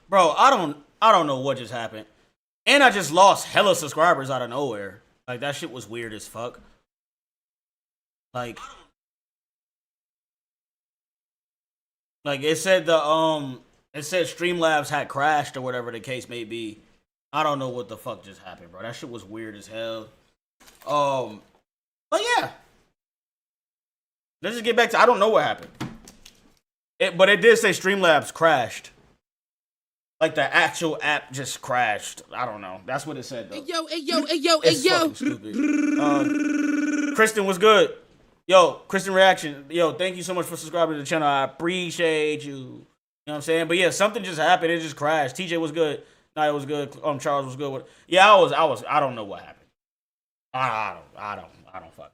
Bro, I don't know what just happened. And I just lost hella subscribers out of nowhere. Like that shit was weird as fuck. Like like it said Streamlabs had crashed or whatever the case may be. I don't know what the fuck just happened, bro. That shit was weird as hell. Um but yeah. Let's just get back to I don't know what happened. But it did say Streamlabs crashed. Like the actual app just crashed. I don't know. That's what it said though. Hey yo, hey yo, hey yo, hey yo. Stupid. Kristen was good. Yo, Kristen Reaction. Yo, thank you so much for subscribing to the channel. I appreciate you. You know what I'm saying? But yeah, something just happened. It just crashed. TJ was good. Nah, it was good. Charles was good. Yeah, I don't know what happened. I don't fuck.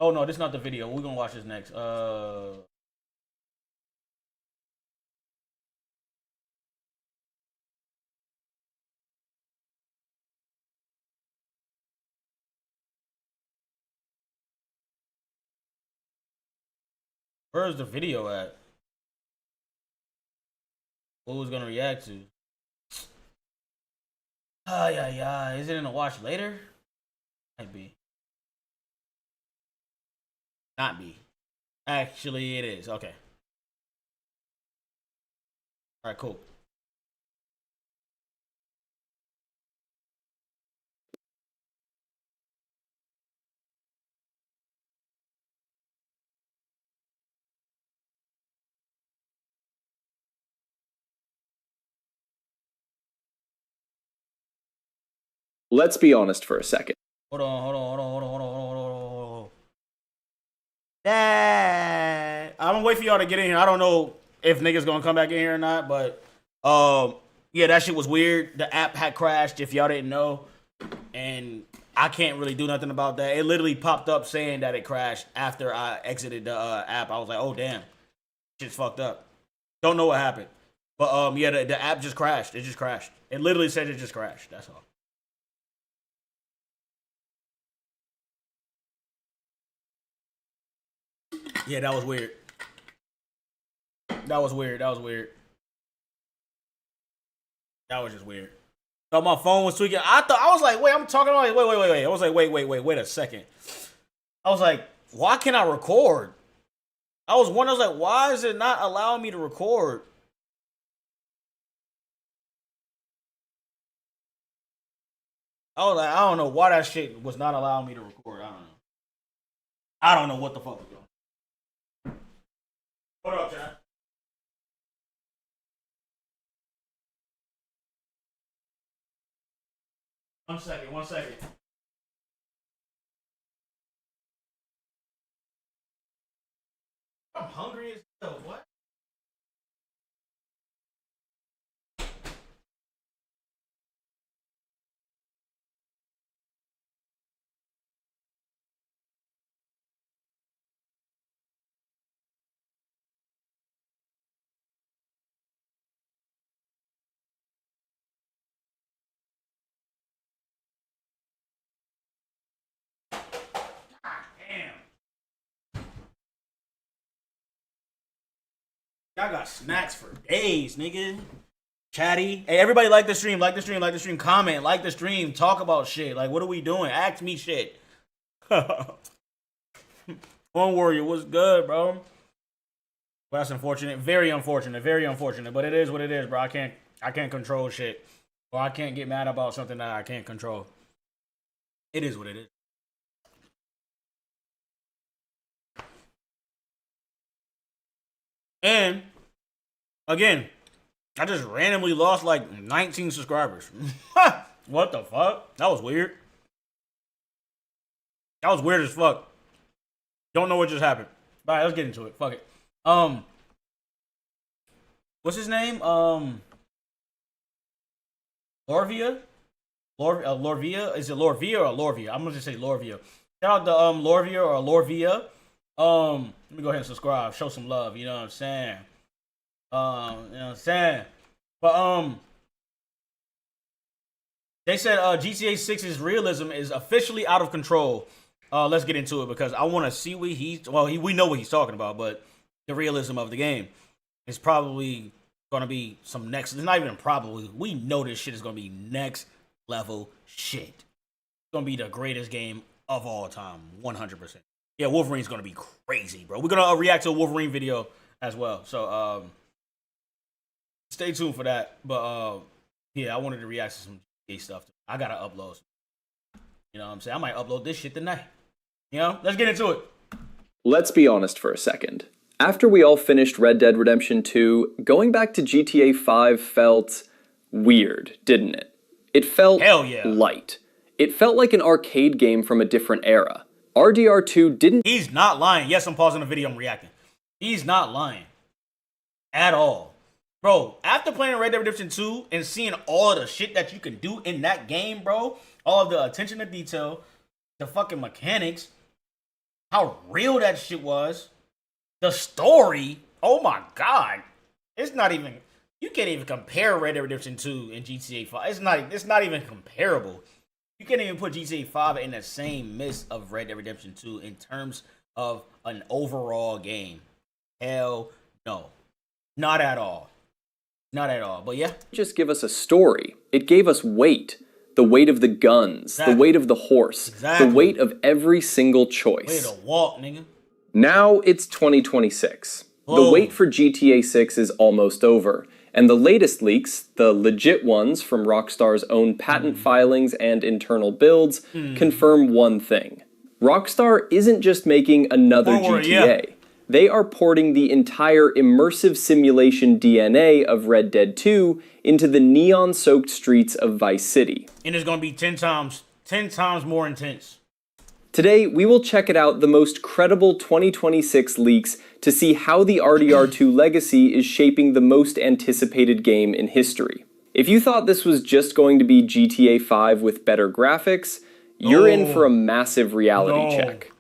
Oh no, this is not the video. We're gonna watch this next. Where's the video at? What was gonna react to? Yeah. Is it in the watch later? Might be. Not be. Actually, it is. Okay. All right, cool. Let's be honest for a second. Hold on. Dad. I'm gonna wait for y'all to get in here. I don't know if niggas gonna come back in here or not, but yeah, that shit was weird. The app had crashed, if y'all didn't know. And I can't really do nothing about that. It literally popped up saying that it crashed after I exited the app. I was like, oh damn. Shit's fucked up. Don't know what happened. But yeah, the app just crashed. It just crashed. It literally said it just crashed. That's all. Yeah, that was weird. That was just weird. So my phone was tweaking. I was like, wait, I'm talking like, wait. I was like, wait a second. I was like, why can't I record? I was like, why is it not allowing me to record? I was like, I don't know why that shit was not allowing me to record. I don't know what the fuck was going on. What up, John? One second. I'm hungry as hell. What? Y'all got snacks for days, nigga. Chatty. Hey, everybody like the stream. Comment, like the stream. Talk about shit. Like, what are we doing? Ask me shit. One Warrior, what's good, bro? Well, that's unfortunate. Very unfortunate. But it is what it is, bro. I can't control shit. Or I can't get mad about something that I can't control. It is what it is. And again, I just randomly lost like 19 subscribers. What the fuck? That was weird. That was weird as fuck. Don't know what just happened. All right, let's get into it. Fuck it. What's his name? Lorvia? Lorvia? Is it Lorvia or Lorvia? I'm gonna just say Lorvia. Shout out to Lorvia or Lorvia. Let me go ahead and subscribe. Show some love. You know what I'm saying? But they said GTA 6's realism is officially out of control. Let's get into it because I want to see what we know what he's talking about, but the realism of the game is probably gonna be some next. It's not even probably. We know this shit is gonna be next level shit. It's gonna be the greatest game of all time, 100%. Yeah, Wolverine's gonna be crazy, bro. We're gonna react to a Wolverine video as well. So stay tuned for that. But yeah, I wanted to react to some gay stuff. I gotta upload. You know what I'm saying? I might upload this shit tonight. You know? Let's get into it. Let's be honest for a second. After we all finished Red Dead Redemption 2, going back to GTA 5 felt weird, didn't it? It felt light. It felt like an arcade game from a different era. RDR2 didn't— He's not lying. Yes, I'm pausing the video, I'm reacting. He's not lying. At all. Bro, after playing Red Dead Redemption 2 and seeing all of the shit that you can do in that game, bro, all of the attention to detail, the fucking mechanics, how real that shit was, the story, oh my god. It's not even, you can't even compare Red Dead Redemption 2 and GTA 5. It's not even comparable. You can't even put GTA 5 in the same midst of Red Dead Redemption 2 in terms of an overall game. Hell no. Not at all. Not at all. But yeah. Just give us a story. It gave us weight. The weight of the guns, the weight of the horse, the weight of every single choice. Weight of the walk, nigga. Now it's 2026. Whoa. The wait for GTA 6 is almost over. And the latest leaks, the legit ones from Rockstar's own patent filings and internal builds, confirm one thing. Rockstar isn't just making another GTA. They are porting the entire immersive simulation DNA of Red Dead 2 into the neon-soaked streets of Vice City. And it's going to be 10 times more intense. Today, we will check it out the most credible 2026 leaks to see how the RDR2 legacy is shaping the most anticipated game in history. If you thought this was just going to be GTA 5 with better graphics, you're in for a massive reality check.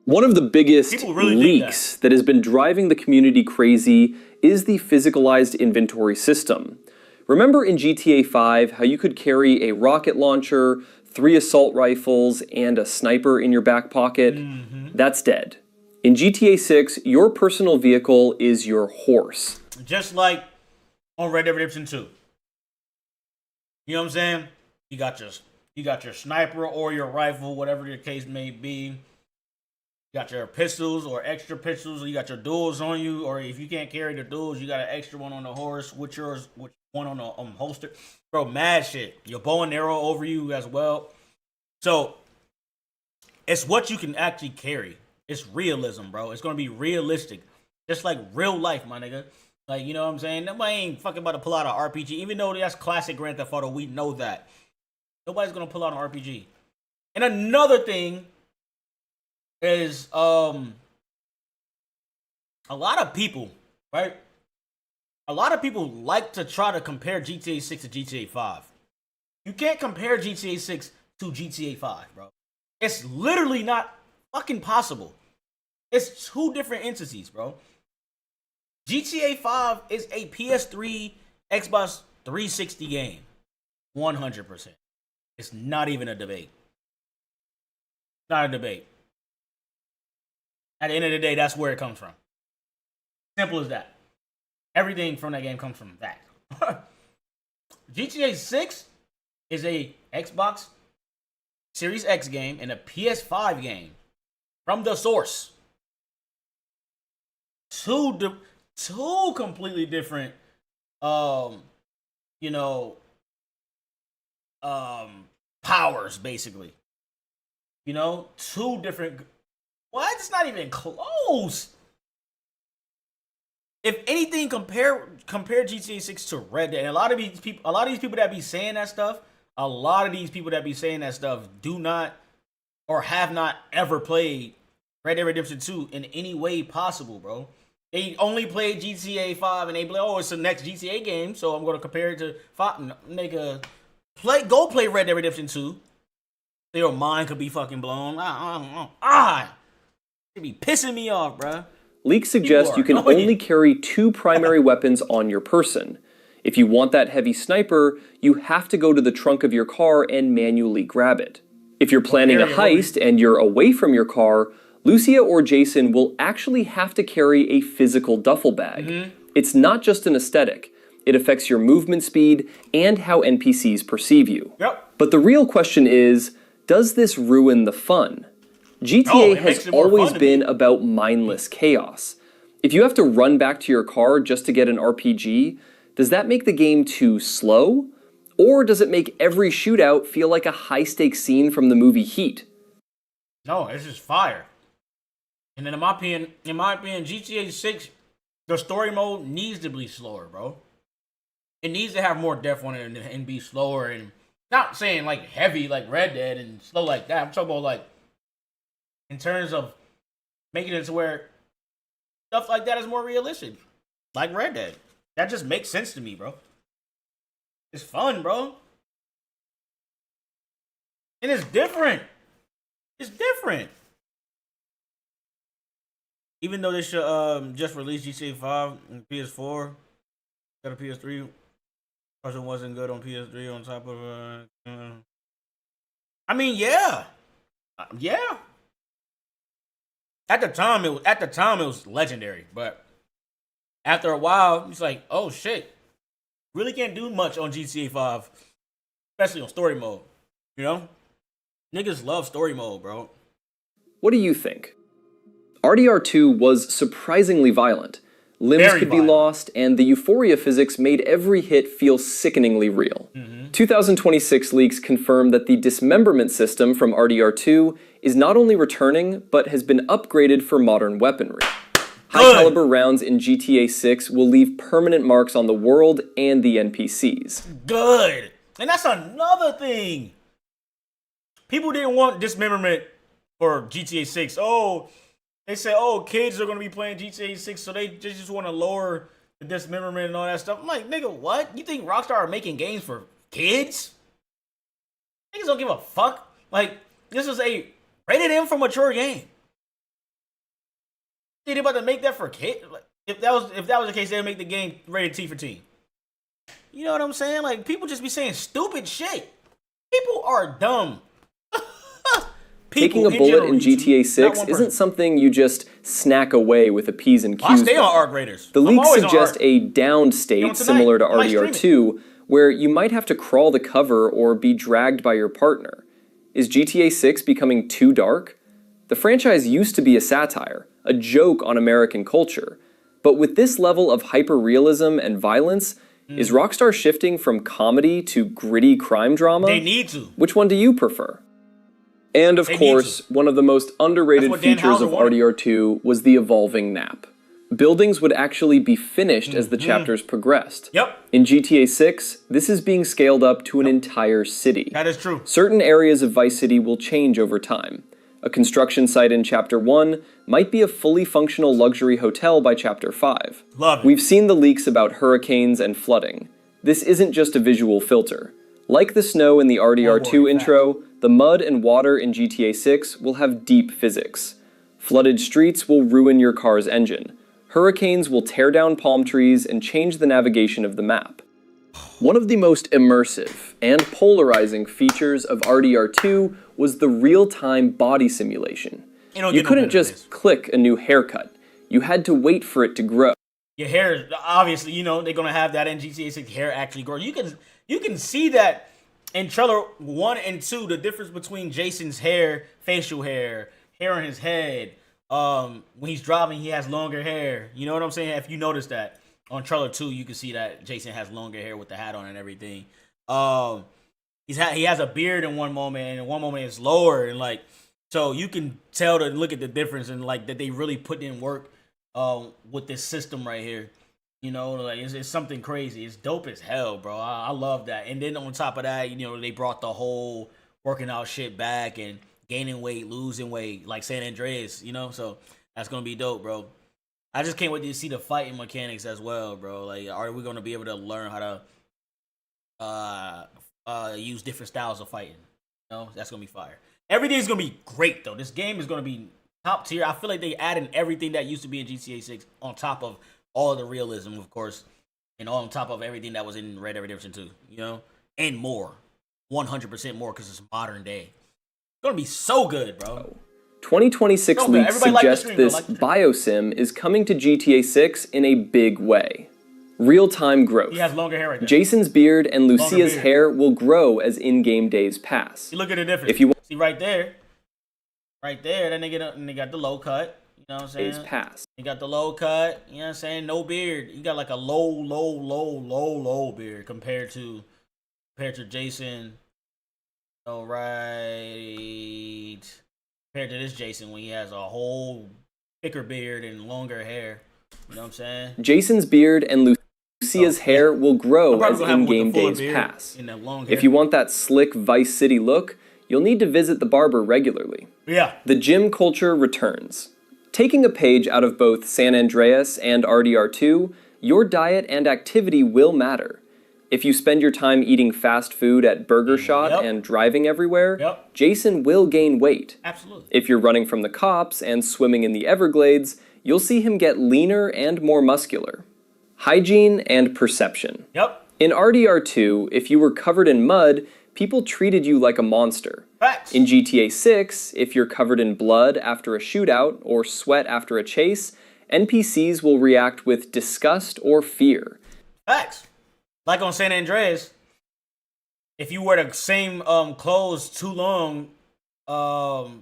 One of the biggest leaks that has been driving the community crazy is the physicalized inventory system. Remember in GTA 5 how you could carry a rocket launcher, 3 assault rifles, and a sniper in your back pocket? That's dead. In GTA 6, your personal vehicle is your horse. Just like on Red Dead Redemption 2. You know what I'm saying? You got your sniper or your rifle, whatever your case may be. You got your pistols or extra pistols, or you got your duels on you, or if you can't carry the duels, you got an extra one on the horse, with one on the holster. Bro, mad shit. Your bow and arrow over you as well. So, it's what you can actually carry. It's realism, bro. It's going to be realistic. Just like real life, my nigga. Like, you know what I'm saying? Nobody ain't fucking about to pull out an RPG, even though that's classic Grand Theft Auto. We know that. Nobody's going to pull out an RPG. And another thing is a lot of people, right? A lot of people like to try to compare GTA 6 to GTA 5. You can't compare GTA 6 to GTA 5, bro. It's literally not fucking possible. It's two different entities, bro. GTA 5 is a PS3, Xbox 360 game. 100%. It's not even a debate. Not a debate. At the end of the day, that's where it comes from. Simple as that. Everything from that game comes from that. GTA 6 is a Xbox Series X game and a PS5 game from the source. Two completely different, powers, basically. You know, two different. What? It's not even close. If anything, compare GTA 6 to Red Dead. And a lot of these people that be saying that stuff, do not or have not ever played Red Dead Redemption 2 in any way possible, bro. They only played GTA 5 and they be like, oh, it's the next GTA game, so I'm gonna compare it to 5. Nigga, go play Red Dead Redemption 2. Your mind could be fucking blown. It be pissing me off, bro. Leaks suggest you can only carry 2 primary weapons on your person. If you want that heavy sniper, you have to go to the trunk of your car and manually grab it. If you're planning a heist and you're away from your car, Lucia or Jason will actually have to carry a physical duffel bag. It's not just an aesthetic. It affects your movement speed and how NPCs perceive you. Yep. But the real question is, does this ruin the fun? GTA has always been about mindless chaos. If you have to run back to your car just to get an RPG, does that make the game too slow? Or does it make every shootout feel like a high-stakes scene from the movie Heat? No, it's just fire. And then in my opinion, GTA 6, the story mode needs to be slower, bro. It needs to have more depth on it and be slower. And not saying like heavy like Red Dead and slow like that. I'm talking about like in terms of making it to where stuff like that is more realistic. Like Red Dead. That just makes sense to me, bro. It's fun, bro. And it's different. It's different. Even though they should just release GTA 5 on PS4, got a PS3. Version wasn't good on PS3 on top of I mean, yeah. Yeah. At the time it was legendary, but after a while, it's like, oh shit. Really can't do much on GTA 5. Especially on story mode. You know? Niggas love story mode, bro. What do you think? RDR2 was surprisingly violent. Limbs could be lost, and the euphoria physics made every hit feel sickeningly real. 2026 leaks confirm that the dismemberment system from RDR2 is not only returning, but has been upgraded for modern weaponry. High-caliber rounds in GTA 6 will leave permanent marks on the world and the NPCs. Good! And that's another thing! People didn't want dismemberment for GTA 6. Oh, they said, oh, kids are going to be playing GTA 6, so they just want to lower the dismemberment and all that stuff. I'm like, nigga, what? You think Rockstar are making games for kids? Niggas don't give a fuck. Like, this is a rated M for mature game. They about to make that for kids? Like, if that was the case, they'd make the game rated T for teen. You know what I'm saying? Like, people just be saying stupid shit. People are dumb. Taking a bullet in GTA 6 isn't something you just snack away with a P's and Q's. I stay on ARC Raiders. The leaks suggest a downed state similar to RDR2, where you might have to crawl the cover or be dragged by your partner. Is GTA 6 becoming too dark? The franchise used to be a satire, a joke on American culture. But with this level of hyper-realism and violence, is Rockstar shifting from comedy to gritty crime drama? They need to. Which one do you prefer? And of course, one of the most underrated features of RDR2 was the evolving map. Buildings would actually be finished as the chapters progressed. Yep. In GTA 6, this is being scaled up to an entire city. That is true. Certain areas of Vice City will change over time. A construction site in Chapter 1 might be a fully functional luxury hotel by Chapter 5. Love it. We've seen the leaks about hurricanes and flooding. This isn't just a visual filter. Like the snow in the RDR2 intro, the mud and water in GTA 6 will have deep physics. Flooded streets will ruin your car's engine. Hurricanes will tear down palm trees and change the navigation of the map. One of the most immersive and polarizing features of RDR2 was the real-time body simulation. You couldn't just click a new haircut. You had to wait for it to grow. Your hair, obviously, you know, they're going to have that in GTA 6, hair actually grow. You can see that in trailer 1 and 2, the difference between Jason's hair, facial hair, hair on his head. When he's driving, he has longer hair. You know what I'm saying? If you notice that on trailer 2, you can see that Jason has longer hair with the hat on and everything. He has a beard in one moment, and in one moment it's lower, and like, so you can tell to look at the difference and like that they really put in work with this system right here. You know, like it's something crazy. It's dope as hell, bro. I love that. And then on top of that, you know, they brought the whole working out shit back and gaining weight, losing weight, like San Andreas, you know? So that's going to be dope, bro. I just can't wait to see the fighting mechanics as well, bro. Like, are we going to be able to learn how to use different styles of fighting? You know, that's going to be fire. Everything's going to be great, though. This game is going to be top tier. I feel like they added everything that used to be in GTA 6 on top of all of the realism, of course, and on top of everything that was in Red Dead Redemption 2, you know? And more. 100% more, because it's modern day. It's going to be so good, bro. 2026 No, man, leaks everybody like the suggest stream, this though, like the biosim is coming to GTA 6 in a big way. Real-time growth. He has longer hair right there. Jason's beard and Lucia's beard. hair will grow as in-game days pass. You look at the difference. If you see right there, that nigga got the low cut. You know what I'm saying? days pass. He got the low cut. You know what I'm saying? No beard. He got like a low beard compared to Jason. All right. Compared to this Jason when he has a whole thicker beard and longer hair. You know what I'm saying? Jason's beard and Lucia's hair will grow as in-game days pass. If you want that slick Vice City look, you'll need to visit the barber regularly. Yeah. The gym culture returns. Taking a page out of both San Andreas and RDR2, your diet and activity will matter. If you spend your time eating fast food at Burger Shot and driving everywhere, Jason will gain weight. Absolutely. If you're running from the cops and swimming in the Everglades, you'll see him get leaner and more muscular. Hygiene and perception. In RDR2, if you were covered in mud, people treated you like a monster. Facts. In GTA 6, if you're covered in blood after a shootout or sweat after a chase, NPCs will react with disgust or fear. Facts. Like on San Andreas, if you wear the same clothes too long, NPCs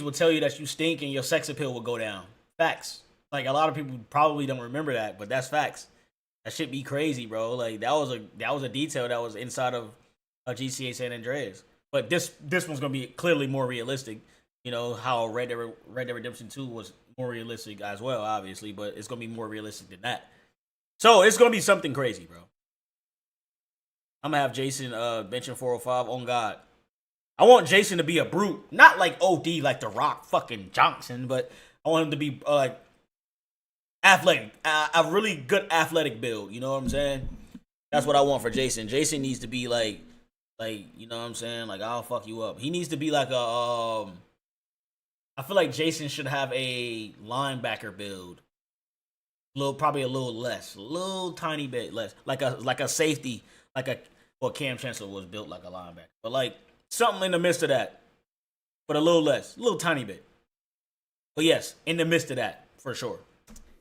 will tell you that you stink and your sex appeal will go down. Facts. Like a lot of people probably don't remember that, but that's facts. That shit be crazy, bro. Like that was a detail that was inside of GTA San Andreas. But this one's gonna be clearly more realistic. You know how Red Dead Redemption 2 was more realistic as well, obviously, but it's gonna be more realistic than that. So it's gonna be something crazy, bro. I'm gonna have Jason benching 405 on God. I want Jason to be a brute, not like OD like The Rock fucking Johnson, but I want him to be like athletic, a really good athletic build. You know what I'm saying? That's what I want for Jason. Jason needs to be like you know what I'm saying? Like I'll fuck you up. He needs to be like a I feel like Jason should have a linebacker build. Probably a little tiny bit less, like a safety, Cam Chancellor was built like a linebacker, but like something in the midst of that, but a little less, a little tiny bit. But yes, in the midst of that, for sure.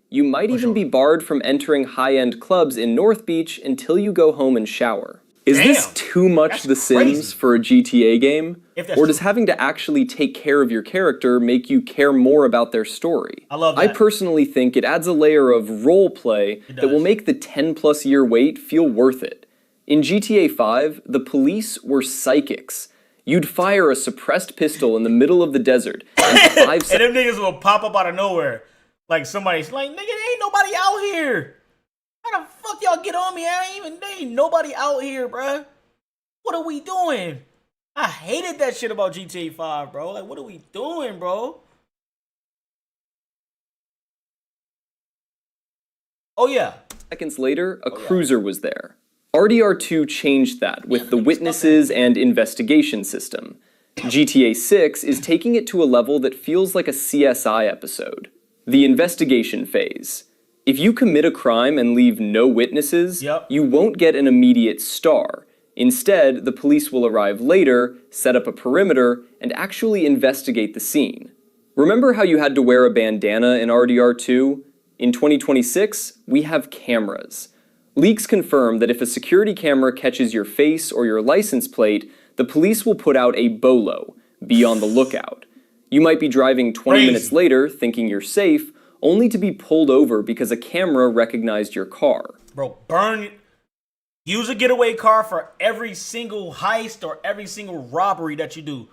You might even be barred from entering high-end clubs in North Beach until you go home and shower. Is this too much The Sims for a GTA game? Or does having to actually take care of your character make you care more about their story? I love that. I personally think it adds a layer of role play that will make the 10-plus year wait feel worth it. In GTA 5, the police were psychics. You'd fire a suppressed pistol in the middle of the desert, and 5 seconds... and them niggas will pop up out of nowhere. Like somebody's like, nigga, there ain't nobody out here. How the fuck y'all get on me? There ain't nobody out here, bruh. What are we doing? I hated that shit about GTA 5, bro. Like, what are we doing, bro? Oh, yeah. Seconds later, a cruiser was there. RDR2 changed that with the witnesses and investigation system. GTA 6 is taking it to a level that feels like a CSI episode. The investigation phase. If you commit a crime and leave no witnesses, you won't get an immediate star. Instead, the police will arrive later, set up a perimeter, and actually investigate the scene. Remember how you had to wear a bandana in RDR2? In 2026, we have cameras. Leaks confirm that if a security camera catches your face or your license plate, the police will put out a bolo. Be on the lookout. You might be driving 20 minutes later, thinking you're safe, only to be pulled over because a camera recognized your car. Bro, use a getaway car for every single heist or every single robbery that you do.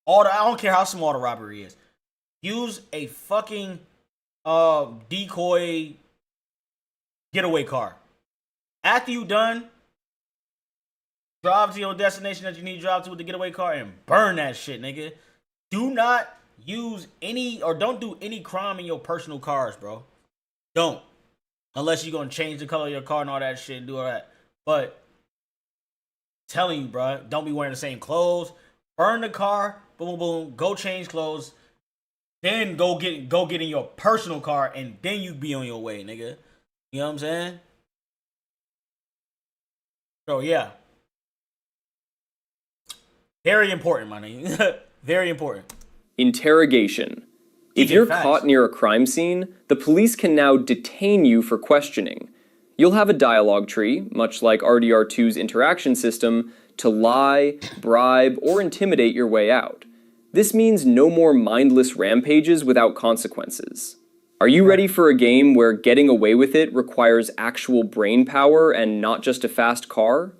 I don't care how small the robbery is. Use a fucking decoy getaway car. After you done, drive to your destination that you need to drive to with the getaway car and burn that shit, nigga. Do not use don't do any crime in your personal cars, bro. Don't. Unless you're gonna change the color of your car and all that shit and do all that. But I'm telling you, bro, don't be wearing the same clothes. Burn the car, boom, boom, go change clothes. Then go get in your personal car and then you be on your way, nigga. You know what I'm saying? So yeah. Very important, my nigga. Very important. Interrogation. If you're caught near a crime scene, the police can now detain you for questioning. You'll have a dialogue tree, much like RDR2's interaction system, to lie, bribe, or intimidate your way out. This means no more mindless rampages without consequences. Are you ready for a game where getting away with it requires actual brain power and not just a fast car?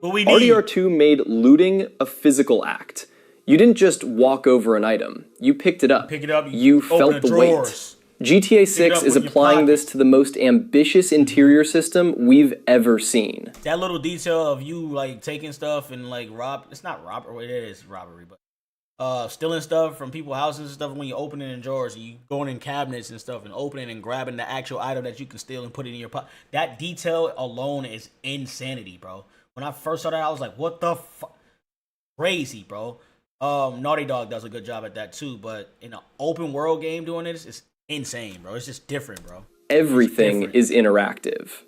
RDR2 made looting a physical act. You didn't just walk over an item. You picked it up. You felt the weight. GTA 6 is applying this to the most ambitious interior system we've ever seen. That little detail of you like taking stuff and like it's not robbery, it is robbery, but stealing stuff from people's houses and stuff when you're opening in drawers and you going in cabinets and stuff and opening and grabbing the actual item that you can steal and put it in your pocket. That detail alone is insanity, bro. When I first saw that, I was like, what the fuck? Crazy, bro. Naughty Dog does a good job at that too, but in an open world game doing this, it's insane, bro. It's just different, bro. Everything is interactive.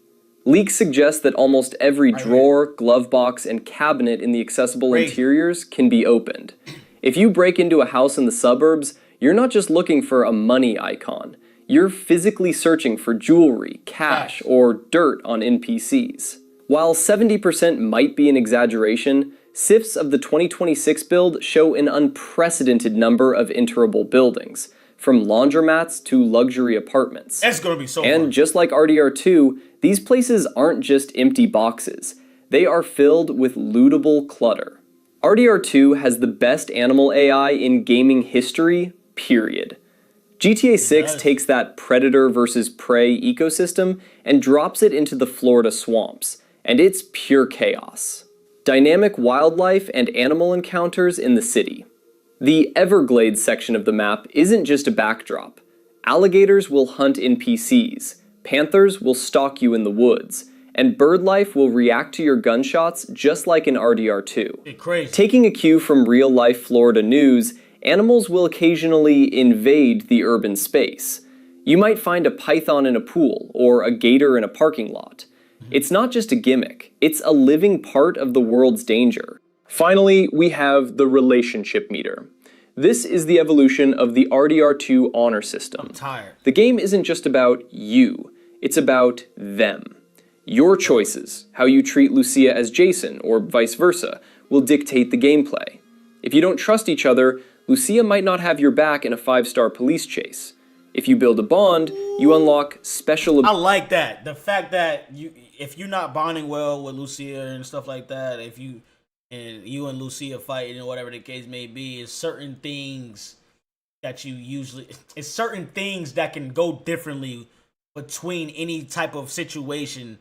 Leaks suggest that almost every drawer, glove box, and cabinet in the accessible interiors can be opened. If you break into a house in the suburbs, you're not just looking for a money icon. You're physically searching for jewelry, cash, or dirt on NPCs. While 70% might be an exaggeration, SIFs of the 2026 build show an unprecedented number of enterable buildings, from laundromats to luxury apartments. That's gonna be so fun. And just like RDR2, these places aren't just empty boxes. They are filled with lootable clutter. RDR2 has the best animal AI in gaming history, period. GTA 6 takes that predator versus prey ecosystem and drops it into the Florida swamps, and it's pure chaos. Dynamic wildlife and animal encounters in the city. The Everglades section of the map isn't just a backdrop. Alligators will hunt NPCs, panthers will stalk you in the woods, and bird life will react to your gunshots just like in RDR2. Crazy. Taking a cue from real-life Florida news, animals will occasionally invade the urban space. You might find a python in a pool or a gator in a parking lot. It's not just a gimmick, it's a living part of the world's danger. Finally, we have the relationship meter. This is the evolution of the RDR2 honor system. I'm tired. The game isn't just about you, it's about them. Your choices, how you treat Lucia as Jason, or vice versa, will dictate the gameplay. If you don't trust each other, Lucia might not have your back in a 5-star police chase. If you build a bond, you unlock special... I like that. The fact that if you're not bonding well with Lucia and stuff like that, if you and Lucia fighting or whatever the case may be, is certain things that it's certain things that can go differently between any type of situation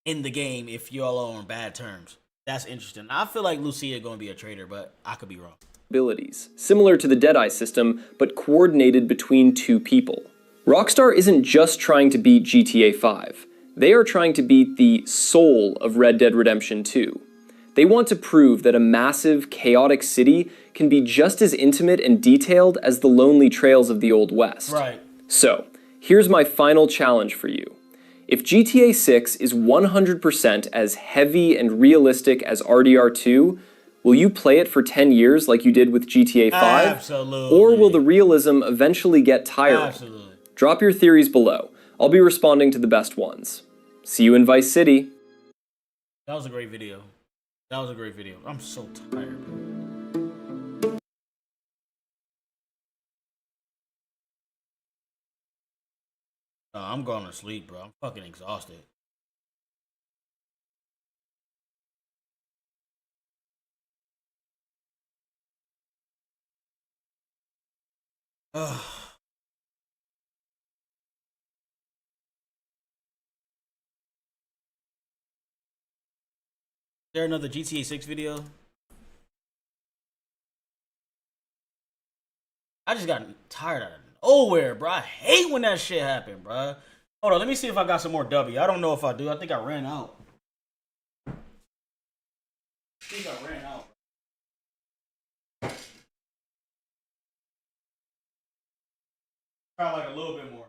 in the game if you're all on bad terms. That's interesting. I feel like Lucia going to be a traitor, but I could be wrong. Abilities, similar to the Deadeye system, but coordinated between two people. Rockstar isn't just trying to beat GTA 5. They are trying to beat the soul of Red Dead Redemption 2. They want to prove that a massive, chaotic city can be just as intimate and detailed as the lonely trails of the Old West. Right. So, here's my final challenge for you. If GTA 6 is 100% as heavy and realistic as RDR2, will you play it for 10 years like you did with GTA 5? Absolutely. Or will the realism eventually get tiring? Absolutely. Drop your theories below. I'll be responding to the best ones. See you in Vice City. That was a great video. That was a great video. I'm so tired, bro. I'm going to sleep, bro. I'm fucking exhausted. Ugh. Is there another GTA 6 video? I just got tired out of nowhere, bro. I hate when that shit happen, bro. Hold on, let me see if I got some more W. I don't know if I do. I think I ran out. I think I ran out. Try like a little bit more.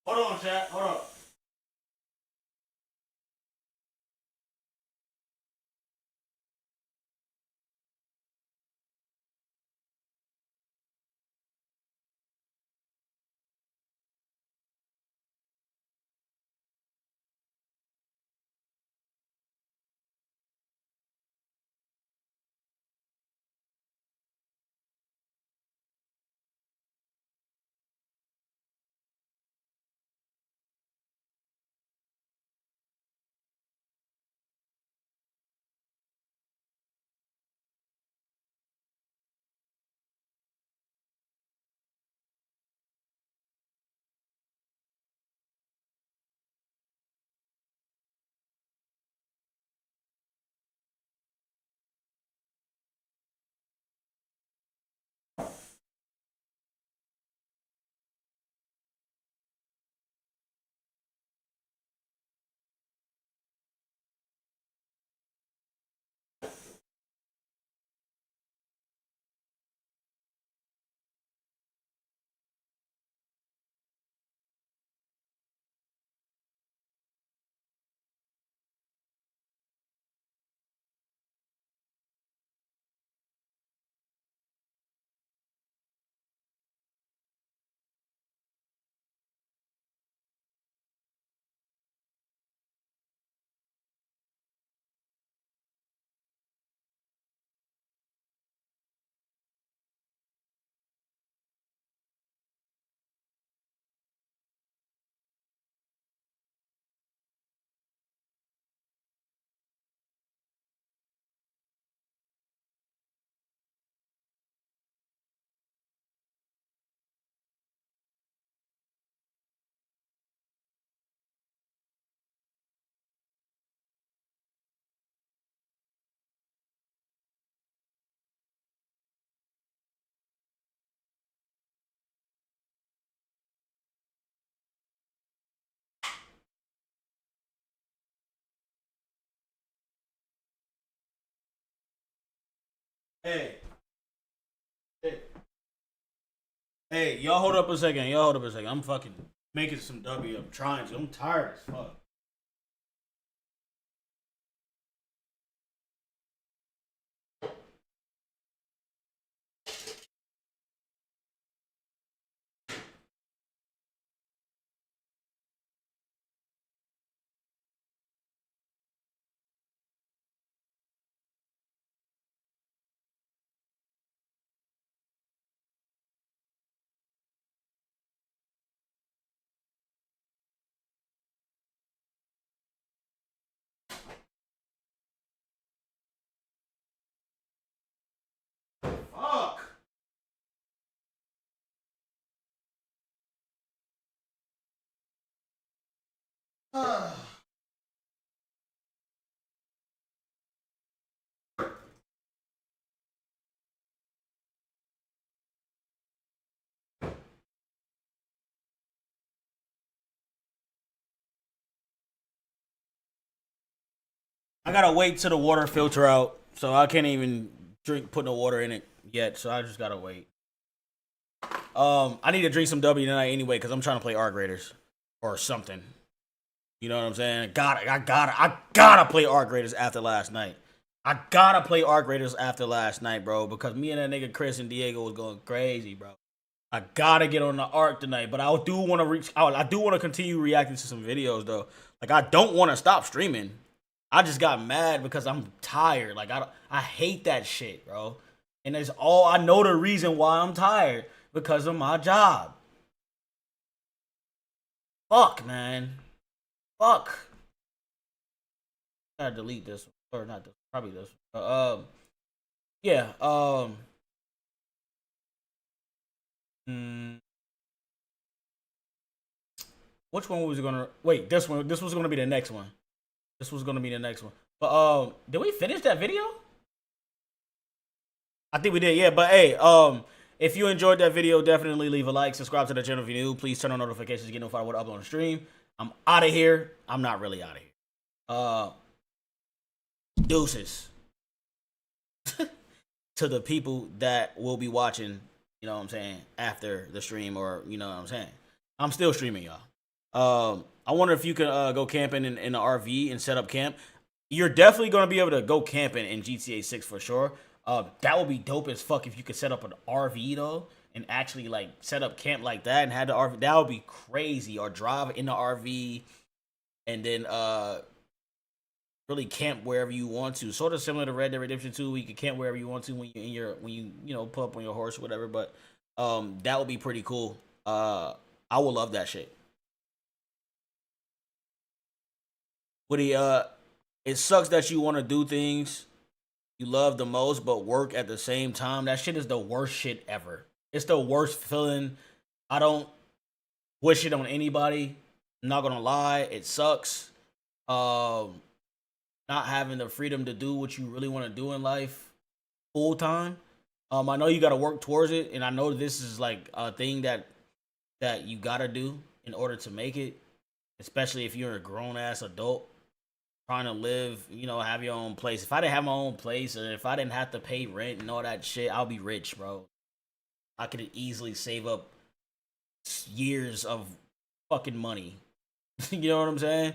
Hold on, chat. Hold on. Hey. Hey. Hey, y'all hold up a second. Y'all hold up a second. I'm fucking making some W. I'm trying to. I'm tired as fuck. Fuck. I gotta wait till the water filter out, so I can't even put no water in it yet. So I just gotta wait. I need to drink some W tonight anyway because I'm trying to play Art Graders or something. You know what I'm saying? I gotta play Art Graders after last night. I gotta play Art Graders after last night, bro, because me and that nigga Chris and Diego was going crazy, bro. I gotta get on the arc tonight, but I do want to reach out. I do want to continue reacting to some videos though. Like I don't want to stop streaming. I just got mad because I'm tired. Like I hate that shit, bro. And it's all I know the reason why I'm tired because of my job. Fuck, man. Fuck. I gotta delete this one. Or not this. Probably this one. Yeah. Mm, which one was gonna wait? This one. This was gonna be the next one. This was gonna be the next one. But did we finish that video? I think we did. Yeah. But hey, if you enjoyed that video, definitely leave a like, subscribe to the channel if you're new. Please turn on notifications to get notified when I upload on the stream. I'm out of here. I'm not really out of here. Deuces to the people that will be watching. You know what I'm saying after the stream, or you know what I'm saying. I'm still streaming, y'all. I wonder if you can go camping in an RV and set up camp. You're definitely gonna be able to go camping in GTA 6 for sure. That would be dope as fuck if you could set up an RV though and actually like set up camp like that and have the RV. That would be crazy. Or drive in the RV and then really camp wherever you want to. Sort of similar to Red Dead Redemption 2, where you can camp wherever you want to when you pull up on your horse or whatever. But that would be pretty cool. I would love that shit. Woody, it sucks that you want to do things you love the most, but work at the same time. That shit is the worst shit ever. It's the worst feeling. I don't wish it on anybody. I'm not gonna lie, it sucks. Not having the freedom to do what you really want to do in life full time. I know you got to work towards it, and I know this is like a thing that you got to do in order to make it, especially if you're a grown ass adult trying to live, have your own place. If I didn't have my own place, or if I didn't have to pay rent and all that shit, I'll be rich, bro. I could easily save up years of fucking money. You know what I'm saying?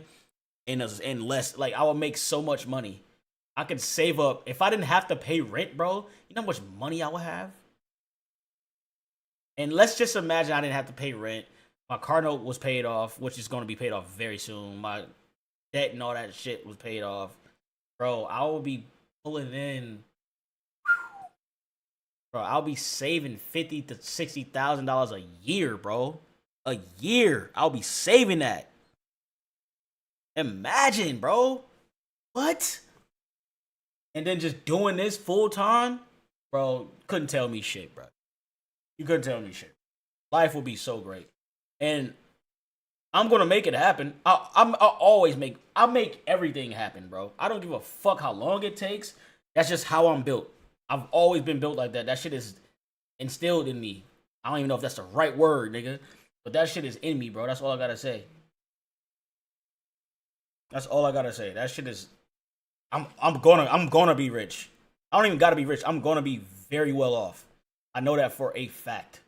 And less, like, I would make so much money. I could save up if I didn't have to pay rent, bro. You know how much money I would have? And let's just imagine I didn't have to pay rent. My car note was paid off, which is going to be paid off very soon. My debt and all that shit was paid off. Bro, I will be pulling in. Bro, I'll be saving $50,000 to $60,000 a year, bro. A year. I'll be saving that. Imagine, bro. What? And then just doing this full time? Bro, couldn't tell me shit, bro. You couldn't tell me shit. Life will be so great. And I'm gonna make it happen. I'll make everything happen, bro. I don't give a fuck how long it takes. That's just how I'm built. I've always been built like that. That shit is instilled in me. I don't even know if that's the right word, nigga. But that shit is in me, bro. That's all I gotta say. That's all I gotta say. That shit is. I'm gonna be rich. I don't even gotta be rich. I'm gonna be very well off. I know that for a fact.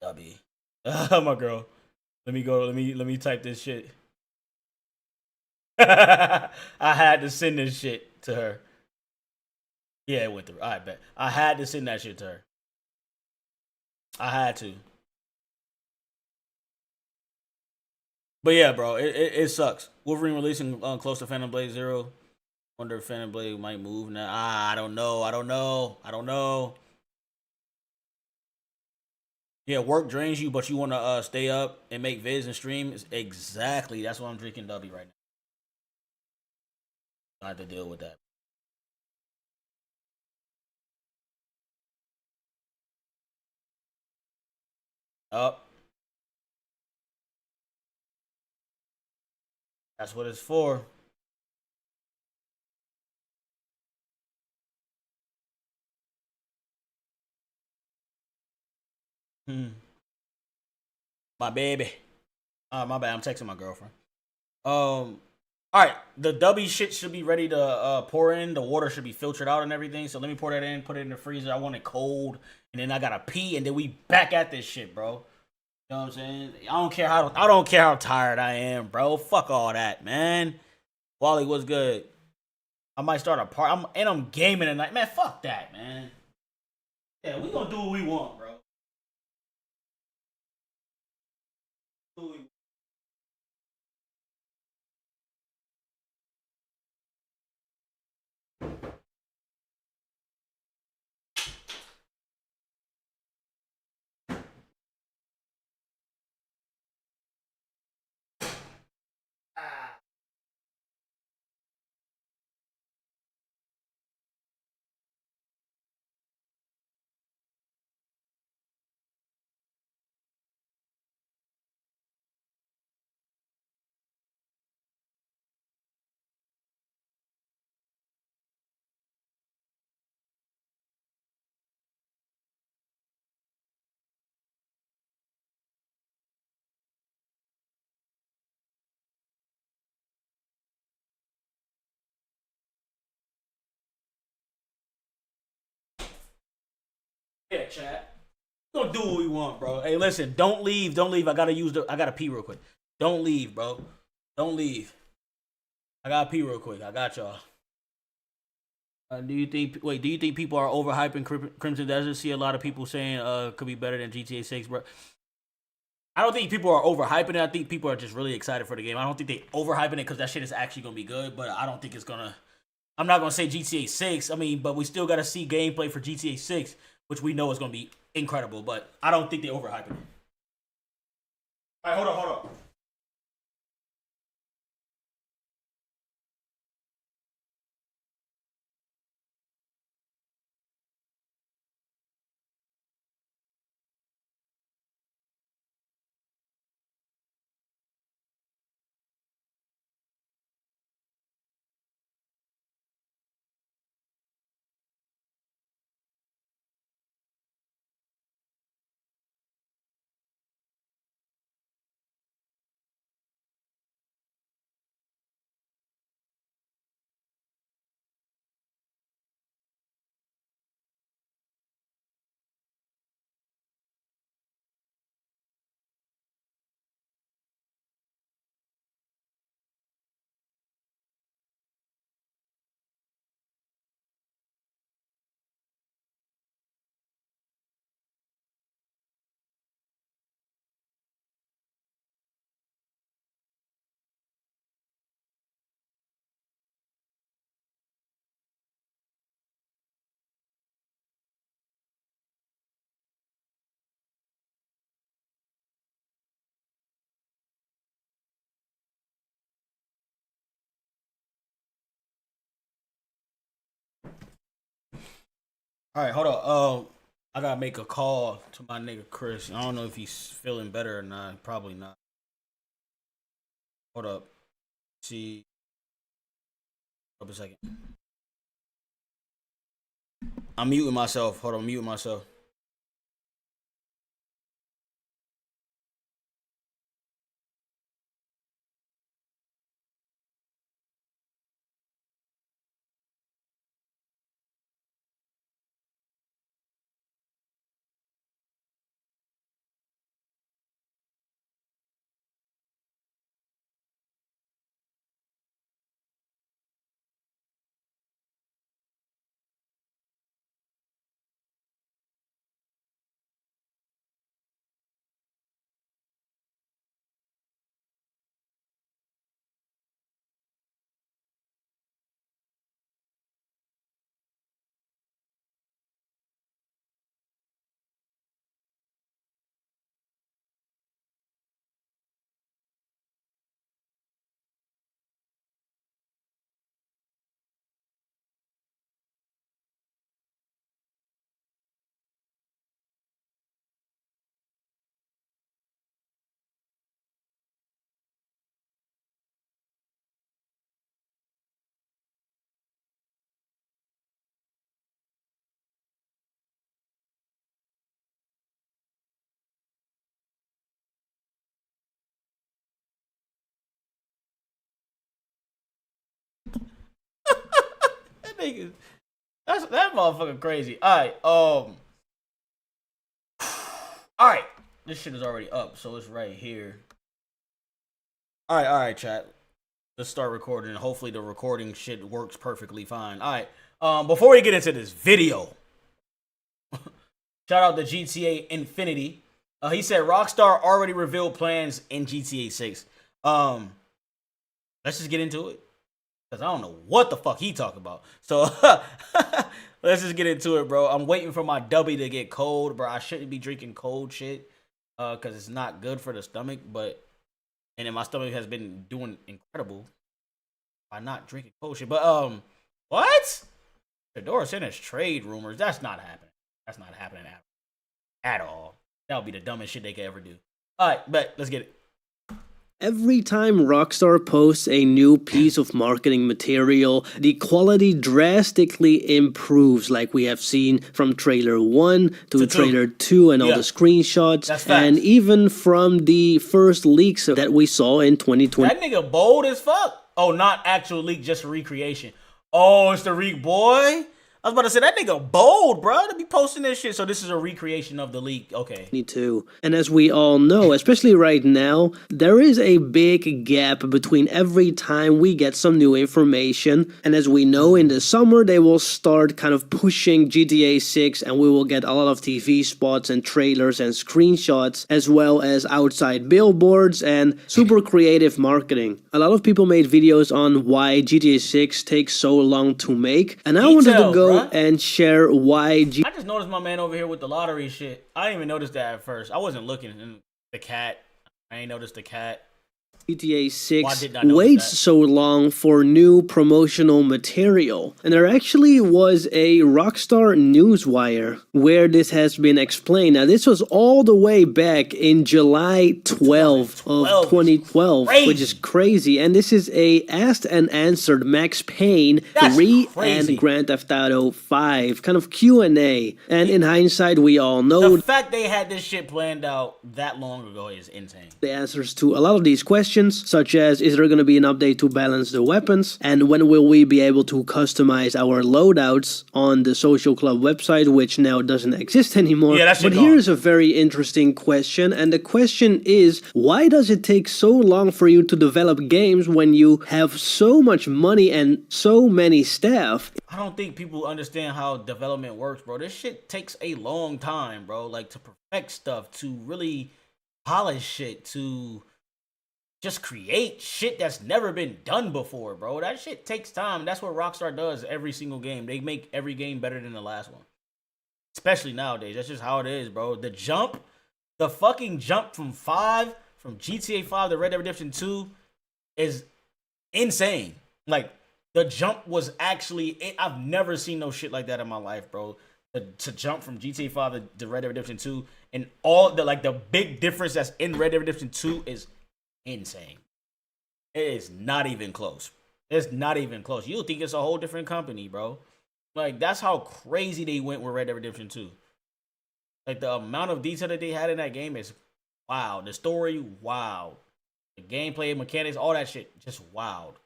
W. My girl. Let me go. Let me type this shit. I had to send this shit to her. Yeah, it went through. I bet. I had to send that shit to her. I had to. But yeah, bro, it sucks. Wolverine releasing close to Phantom Blade Zero. Wonder if Phantom Blade might move now. I don't know. I don't know. I don't know. Yeah, work drains you, but you want to stay up and make vids and streams. Exactly. That's why I'm drinking W right now. I have to deal with that. Up. That's what it's for. Hmm. My baby. My bad. I'm texting my girlfriend. All right. The W shit should be ready to pour in. The water should be filtered out and everything. So let me pour that in. Put it in the freezer. I want it cold, and then I gotta pee, and then we back at this shit, bro. You know what I'm saying? I don't care how tired I am, bro. Fuck all that, man. Wally, what's good? I might start a part. I'm gaming tonight, man. Fuck that, man. Yeah, we gonna do what we want, bro. Yeah, chat. We're gonna do what we want, bro. Hey, listen, don't leave. I gotta pee real quick. Don't leave, bro. Don't leave. I gotta pee real quick. I got y'all. Do you think people are overhyping Crimson Desert? See a lot of people saying could be better than GTA 6, bro. I don't think people are overhyping it. I think people are just really excited for the game. I don't think they overhyping it because that shit is actually gonna be good, but I don't think it's gonna. I'm not gonna say GTA 6. I mean, but we still gotta see gameplay for GTA 6, which we know is gonna be incredible. But I don't think they overhyping it. All right, hold on. All right, hold on. I gotta make a call to my nigga Chris. I don't know if he's feeling better or not. Probably not. Hold up. See. Hold up a second. I'm muting myself. Hold on, muting myself. That nigga. That motherfucker crazy. All right. This shit is already up, so it's right here. All right, chat. Let's start recording. Hopefully the recording shit works perfectly fine. All right. Before we get into this video, shout out to GTA Infinity. He said Rockstar already revealed plans in GTA 6. Let's just get into it. Because I don't know what the fuck he talking about. So, let's just get into it, bro. I'm waiting for my W to get cold, bro. I shouldn't be drinking cold shit. Because it's not good for the stomach. And then my stomach has been doing incredible by not drinking cold shit. But, what? Fedora sent us trade rumors. That's not happening. That's not happening at all. That would be the dumbest shit they could ever do. All right, but let's get it. Every time Rockstar posts a new piece of marketing material, the quality drastically improves, like we have seen from trailer 1 to trailer 2 and all the screenshots, and even from the first leaks that we saw in 2020. That nigga bold as fuck. Oh, not actual leak, just recreation. Oh, it's the boy. I was about to say that nigga bold, bro, to be posting this shit. So this is a recreation of the leak. Okay. Me too. And as we all know, especially right now, there is a big gap between every time we get some new information. And as we know, in the summer, they will start kind of pushing GTA 6 and we will get a lot of TV spots and trailers and screenshots, as well as outside billboards and super creative marketing. A lot of people made videos on why GTA 6 takes so long to make. And I wanted to go and share why. I just noticed my man over here with the lottery shit. I didn't even notice that at first. I wasn't looking. And the cat. I ain't noticed the cat. GTA 6 waits so long for new promotional material. And there actually was a Rockstar Newswire where this has been explained. Now, this was all the way back in July 12th of 2012, which is crazy. And this is a asked and answered Max Payne 3 and Grand Theft Auto 5 kind of Q&A. And in hindsight, we all know the fact they had this shit planned out that long ago is insane. The answers to a lot of these questions, such as, is there going to be an update to balance the weapons, and when will we be able to customize our loadouts on the Social Club website, which now doesn't exist anymore. But here's a very interesting question, and the question is, why does it take so long for you to develop games when you have so much money and so many staff? I don't think people understand how development works, bro. This shit takes a long time, bro. Like, to perfect stuff, to really polish shit, to just create shit that's never been done before, bro. That shit takes time. That's what Rockstar does every single game. They make every game better than the last one. Especially nowadays. That's just how it is, bro. The fucking jump from GTA 5 to Red Dead Redemption 2 is insane. Like, the jump was actually, I've never seen no shit like that in my life, bro. To jump from GTA 5 to Red Dead Redemption 2 and all the big difference that's in Red Dead Redemption 2 is insane. It is not even close. It's not even close. You'll think it's a whole different company, bro. Like, that's how crazy they went with Red Dead Redemption 2. Like, the amount of detail that they had in that game is wow. The story, wow. The gameplay, mechanics, all that shit, just wild.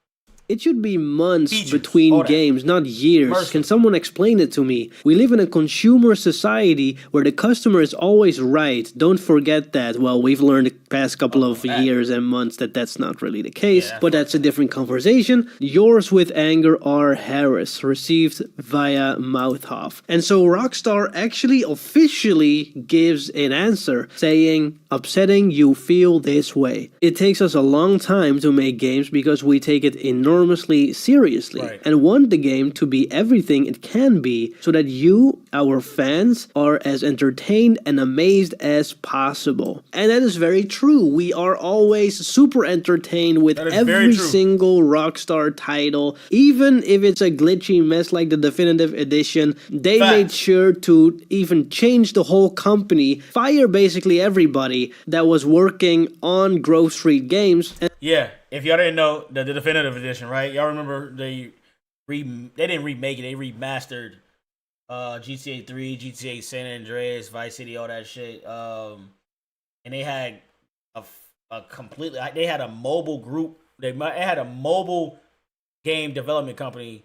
It should be months between games, not years. Can someone explain it to me? We live in a consumer society where the customer is always right. Don't forget that. Well, we've learned the past couple of years and months that that's not really the case, but that's a different conversation. Yours with anger, R. Harris, received via Mouthhoff. And so Rockstar actually officially gives an answer saying, upsetting you feel this way. It takes us a long time to make games because we take it enormously seriously and want the game to be everything it can be so that you, our fans, are as entertained and amazed as possible. And that is very true. We are always super entertained with every single Rockstar title. Even if it's a glitchy mess like the Definitive Edition, they made sure to even change the whole company, fire basically everybody that was working on Grove Street Games. Yeah, if y'all didn't know, the Definitive Edition, right? Y'all remember they didn't remake it, they remastered GTA 3, GTA San Andreas, Vice City, all that shit. And they had a completely, they had a mobile group, they had a mobile game development company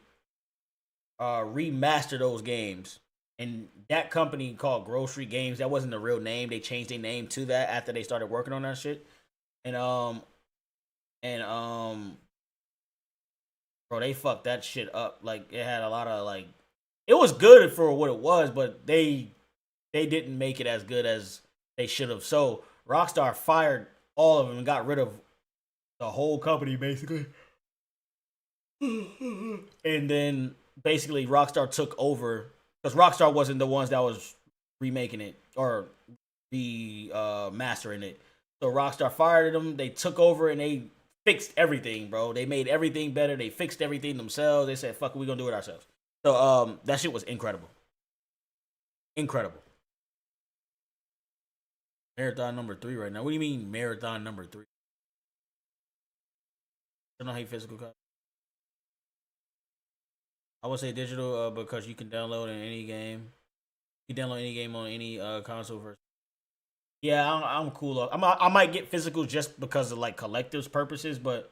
remaster those games. And that company called Grocery Games, that wasn't the real name. They changed their name to that after they started working on that shit. And bro, they fucked that shit up. Like, it had a lot of, like, it was good for what it was, but they didn't make it as good as they should have. So Rockstar fired all of them and got rid of the whole company, basically. And then basically Rockstar took over, because Rockstar wasn't the ones that was remaking it or mastering it. So Rockstar fired them, they took over, and they fixed everything, bro. They made everything better. They fixed everything themselves. They said, fuck it, we're gonna do it ourselves. So that shit was incredible. Incredible. Marathon number 3 right now. What do you mean marathon number 3? I don't hate physical copies. I would say digital because you can download in any game. You can download any game on any console version. Yeah, I'm cool. I might get physical just because of like collector's purposes, but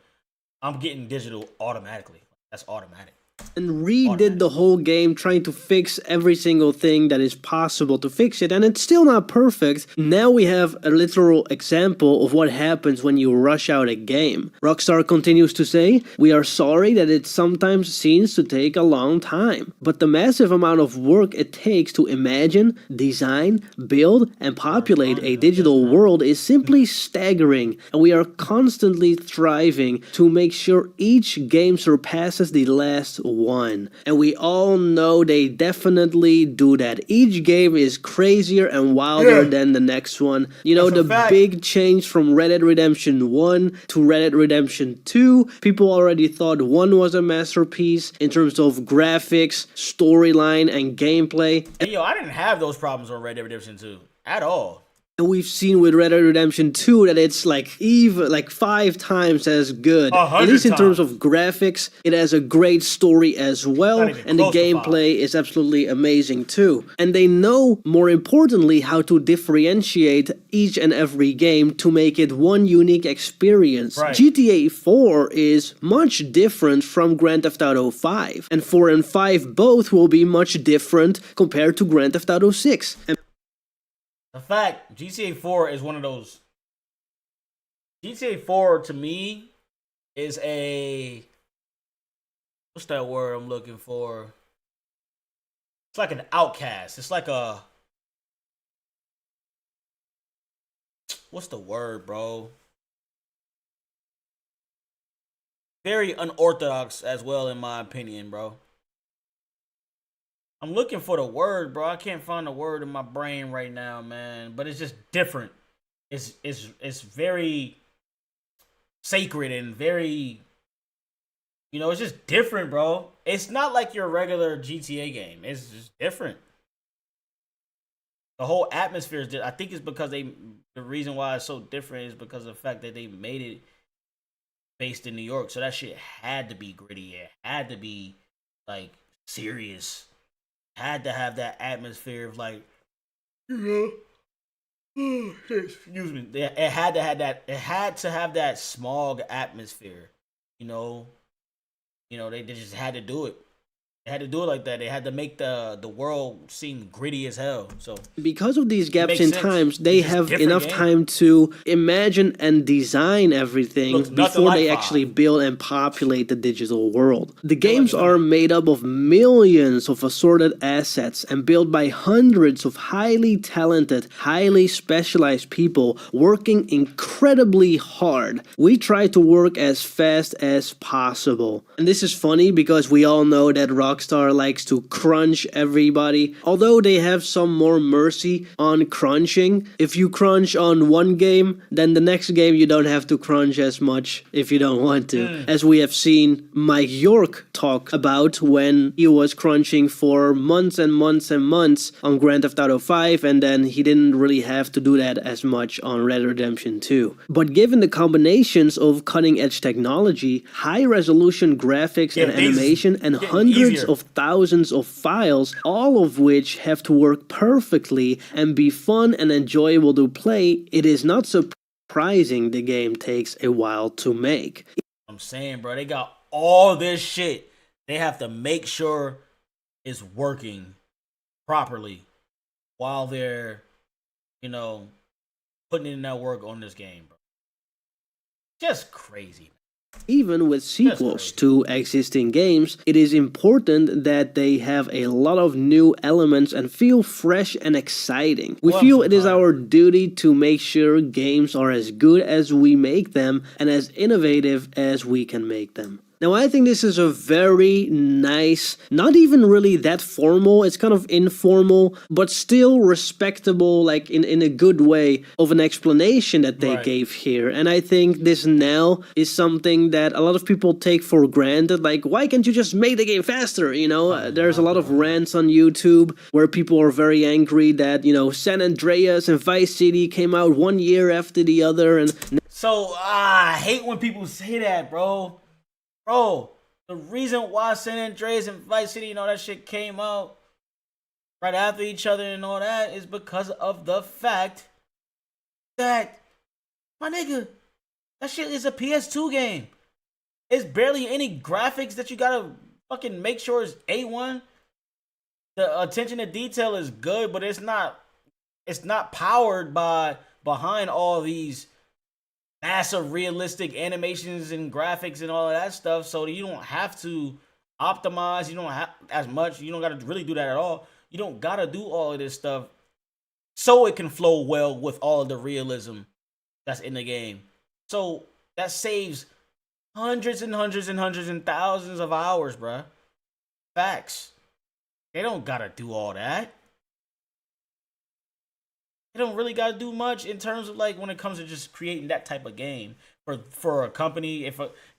I'm getting digital automatically. That's automatic. and redid the whole game, trying to fix every single thing that is possible to fix it, and it's still not perfect. Now we have a literal example of what happens when you rush out a game. Rockstar continues to say, "We are sorry that it sometimes seems to take a long time, but the massive amount of work it takes to imagine, design, build, and populate a digital world is simply staggering, and we are constantly striving to make sure each game surpasses the last one." And we all know they definitely do that. Each game is crazier and wilder than the next one. You know, the big change from Red Dead Redemption 1 to Red Dead Redemption 2, people already thought 1 was a masterpiece in terms of graphics, storyline, and gameplay. Hey, yo, I didn't have those problems on Red Dead Redemption 2 at all. And we've seen with Red Dead Redemption 2 that it's like even like 5 times as good. At least in terms of graphics, it has a great story as well, and the gameplay is absolutely amazing too. And they know, more importantly, how to differentiate each and every game to make it one unique experience. GTA 4 is much different from Grand Theft Auto 5, and 4 and 5 both will be much different compared to Grand Theft Auto 6. The fact, GTA 4 is one of those. GTA 4 to me is a. What's that word I'm looking for? It's like an outcast. It's like a. What's the word, bro? Very unorthodox as well, in my opinion, bro. I'm looking for the word, bro. I can't find the word in my brain right now, man. But it's just different. It's very sacred and very, you know, it's just different, bro. It's not like your regular GTA game. It's just different. The whole atmosphere is. I think it's because the reason why it's so different is because of the fact that they made it based in New York. So that shit had to be gritty. It had to be like serious. Had to have that atmosphere of like, you know, excuse me. It had to have that. It had to have that smog atmosphere. You know, they just had to do it. They had to do it like that. They had to make the world seem gritty as hell. So because of these gaps in times, they have enough time to imagine and design everything before they actually build and populate the digital world. The games are made up of millions of assorted assets and built by hundreds of highly talented, highly specialized people working incredibly hard. We try to work as fast as possible. And this is funny because we all know that Rockstar likes to crunch everybody. Although they have some more mercy on crunching. If you crunch on one game, then the next game you don't have to crunch as much if you don't want to. As we have seen Mike York talk about when he was crunching for months and months and months on Grand Theft Auto 5, and then he didn't really have to do that as much on Red Dead Redemption 2. But given the combinations of cutting-edge technology, high-resolution graphics and animation, and hundreds of thousands of files, all of which have to work perfectly and be fun and enjoyable to play, it is not surprising the game takes a while to make. I'm saying, bro, they got all this shit. They have to make sure it's working properly while they're, you know, putting in that work on this game, bro. Just crazy. Even with sequels to existing games, it is important that they have a lot of new elements and feel fresh and exciting. We feel it is our duty to make sure games are as good as we make them and as innovative as we can make them. Now, I think this is a very nice, not even really that formal, it's kind of informal, but still respectable, like in a good way, of an explanation that they gave here. And I think this now is something that a lot of people take for granted. Like, why can't you just make the game faster? You know, there's a lot of rants on YouTube where people are very angry that, you know, San Andreas and Vice City came out 1 year after the other. And so, I hate when people say that, bro. Bro, the reason why San Andreas and Vice City and all that shit came out right after each other and all that is because of the fact that, my nigga, that shit is a PS2 game. It's barely any graphics that you gotta fucking make sure it's A1. The attention to detail is good, but it's not powered behind all these massive realistic animations and graphics and all of that stuff. So you don't have to optimize. You don't have as much. You don't got to really do that at all. You don't got to do all of this stuff so it can flow well with all of the realism that's in the game. So that saves hundreds and hundreds and hundreds and thousands of hours, bruh. Facts. They don't gotta do all that. They don't really gotta do much in terms of like when it comes to just creating that type of game for a company.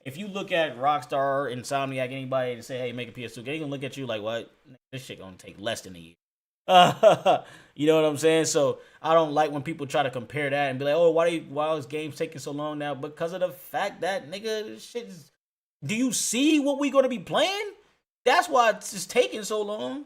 If you look at Rockstar, Insomniac, anybody, and say, "Hey, make a PS2," they gonna look at you like, "What? This shit gonna take less than a year." You know what I'm saying? So I don't like when people try to compare that and be like, "Oh, why is games taking so long now?" Because of the fact that, nigga, this shit is. Do you see what we gonna be playing? That's why it's just taking so long.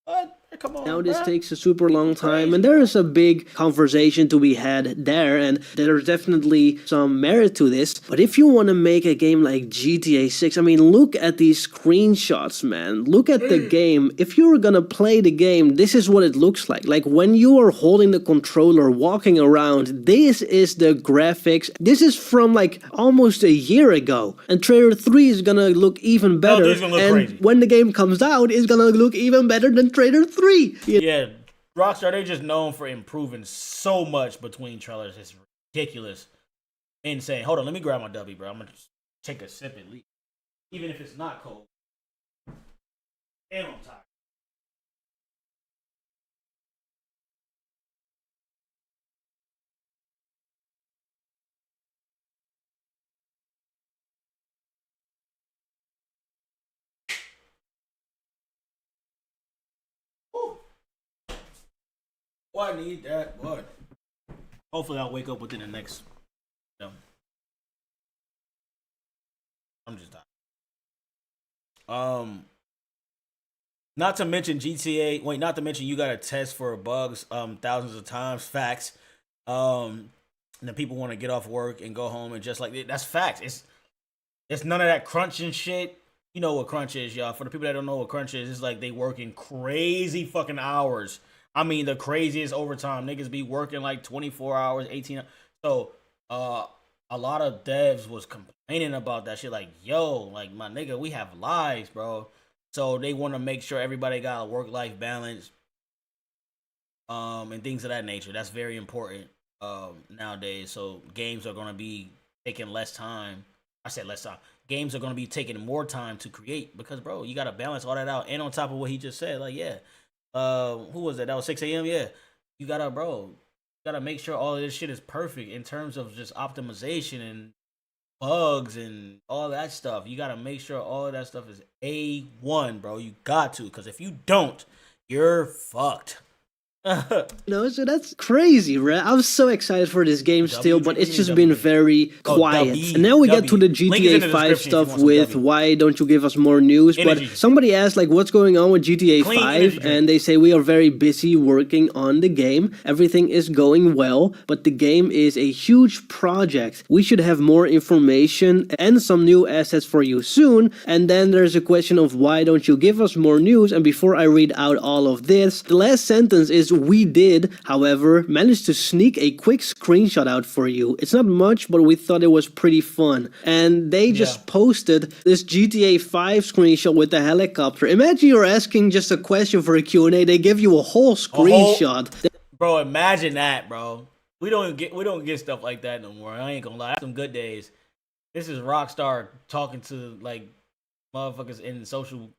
But come on. Now this takes a super long time, and there is a big conversation to be had there, and there's definitely some merit to this. But if you want to make a game like GTA 6, I mean, look at these screenshots, man. Look at the game. If you're gonna play the game, this is what it looks like. Like when you are holding the controller, walking around, this is the graphics. This is from like almost a year ago, and trailer 3 is gonna look even better. It's gonna look and crazy. When the game comes out, it's gonna look even better than trailer 3. Yeah, Rockstar, they're just known for improving so much between trailers. It's ridiculous. Insane. Hold on, let me grab my W, bro. I'm gonna just take a sip at least. Even if it's not cold. And I'm tired. Boy, I need that, boy. Hopefully I'll wake up within the next. I'm just tired. Not to mention GTA. Wait, not to mention you got to test for bugs thousands of times. Facts. And then people want to get off work and go home and just like that's facts. It's none of that crunching shit. You know what crunch is, y'all. For the people that don't know what crunch is, it's like they working crazy fucking hours. I mean, the craziest overtime. Niggas be working like 24 hours, 18 hours. So, a lot of devs was complaining about that shit. Like, yo, like, my nigga, we have lives, bro. So, they want to make sure everybody got a work-life balance. And things of that nature. That's very important nowadays. So, games are going to be taking less time. I said less time. Games are going to be taking more time to create. Because, bro, you got to balance all that out. And on top of what he just said, like, yeah. Who was that? That was 6 a.m. Yeah, you gotta make sure all of this shit is perfect in terms of just optimization and bugs and all that stuff. You gotta make sure all of that stuff is A1, bro. You got to, because if you don't, you're fucked. No, so that's crazy, right? I was so excited for this game still, but it's just been very quiet. And now we get to the GTA 5 stuff with why don't you give us more news? But somebody asked, like, what's going on with GTA 5? And they say we are very busy working on the game. Everything is going well, but the game is a huge project. We should have more information and some new assets for you soon. And then there's a question of why don't you give us more news? And before I read out all of this, the last sentence is we did, however, manage to sneak a quick screenshot out for you. It's not much, but we thought it was pretty fun. And they just posted this GTA 5 screenshot with the helicopter. Imagine you're asking just a question for a Q&A. They give you a whole screenshot. Bro, imagine that, bro. We don't get stuff like that no more. I ain't gonna lie. That's some good days. This is Rockstar talking to like motherfuckers in social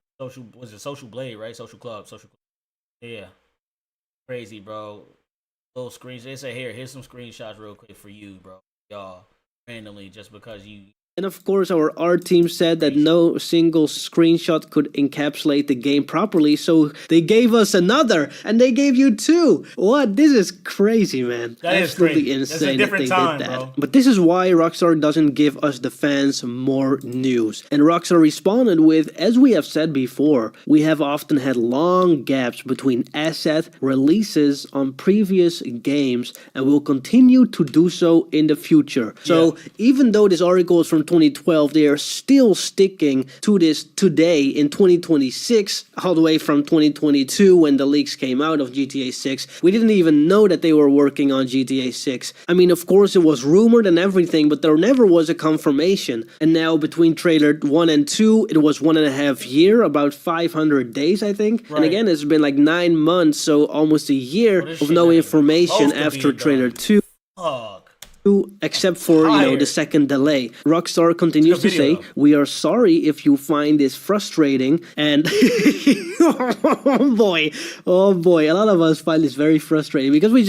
Blade, right? Social Club. Yeah. Crazy, bro. Little screenshots. They say, here's some screenshots real quick for you, bro. Y'all, randomly, just because you. And of course, our art team said that no single screenshot could encapsulate the game properly, so they gave us another, and they gave you two. What? This is crazy, man. That Absolutely is crazy. insane That's a different time, did that. bro. But this is why Rockstar doesn't give us the fans more news. And Rockstar responded with, as we have said before, we have often had long gaps between asset releases on previous games, and will continue to do so in the future. So even though this article is from 2012, they are still sticking to this today in 2026, all the way from 2022 when the leaks came out of GTA 6. We didn't even know that they were working on GTA 6. I mean, of course, it was rumored and everything, but there never was a confirmation. And now between trailer 1 and 2, it was 1.5 years, about 500 days, I think. Right. And again, it's been like 9 months, so almost a year of no information after trailer 2. Except for, the second delay. Rockstar continues to say, we are sorry if you find this frustrating, and oh boy, a lot of us find this very frustrating because we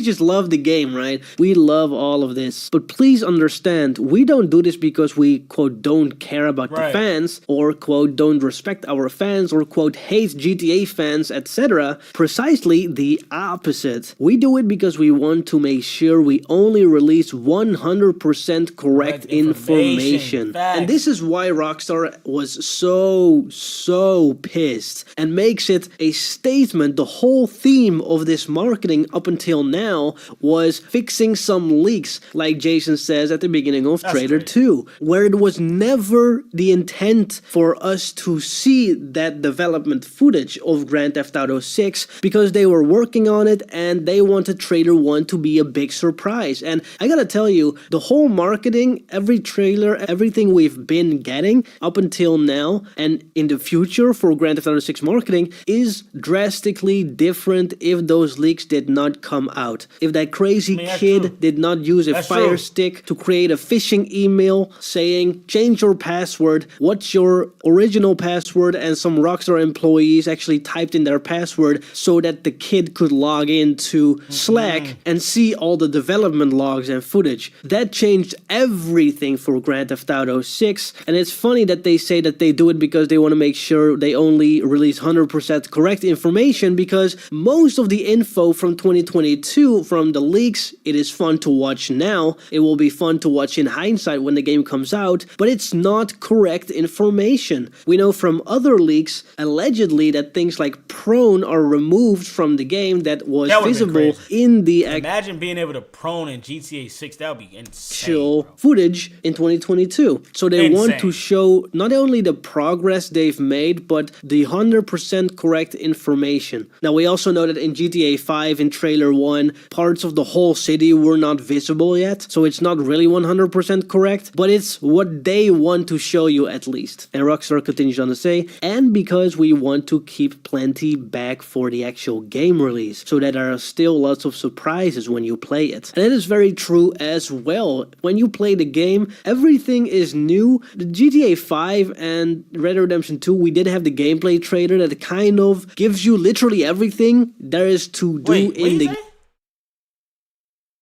just love the game, right? We love all of this. But please understand, we don't do this because we, quote, don't care about the fans, or, quote, don't respect our fans, or, quote, hate GTA fans, etc. Precisely the opposite. We do it because we want to make sure we only release 100% correct information. And this is why Rockstar was so pissed, and makes it a statement. The whole theme of this marketing up until now was fixing some leaks, like Jason says at the beginning of trailer 2, where it was never the intent for us to see that development footage of Grand Theft Auto 6, because they were working on it and they wanted trailer 1 to be a big surprise. And I gotta tell you, the whole marketing, every trailer, everything we've been getting up until now and in the future for Grand Theft Auto 6 marketing is drastically different if those leaks did not come out. If that crazy kid did not use a fire stick to create a phishing email saying, change your password, what's your original password, and some Rockstar employees actually typed in their password so that the kid could log into Slack and see all the development logs and footage. That changed everything for Grand Theft Auto 6, and it's funny that they say that they do it because they want to make sure they only release 100% correct information, because most of the info from 2022 from the leaks, it is fun to watch now, it will be fun to watch in hindsight when the game comes out, but it's not correct information. We know from other leaks, allegedly, that things like prone are removed from the game that was visible in the Imagine being able to prone in GTA 6, that would be insane. Footage in 2022. So they want to show not only the progress they've made, but the 100% correct information. Now, we also know that in GTA 5, in trailer 1, parts of the whole city were not visible yet, so it's not really 100% correct, but it's what they want to show you at least. And Rockstar continues on to say, and because we want to keep plenty back for the actual game release, so that there are still lots of surprises when you play it. And it is very true as well. When you play the game, everything is new. The GTA 5 and Red Dead Redemption 2, we did have the gameplay trailer that kind of gives you literally everything there is to do in the game.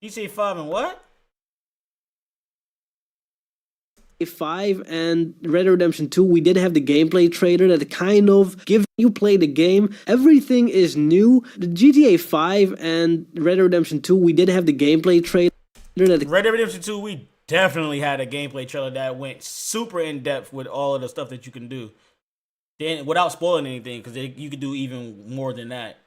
GTA 5 and what? 5 and Red Dead Redemption 2, we did have the gameplay trailer that kind of gives you play the game. Everything is new. The GTA 5 and Red Dead Redemption 2, we did have the gameplay trailer. Red Dead Redemption 2, we definitely had a gameplay trailer that went super in depth with all of the stuff that you can do. Then without spoiling anything, because you could do even more than that.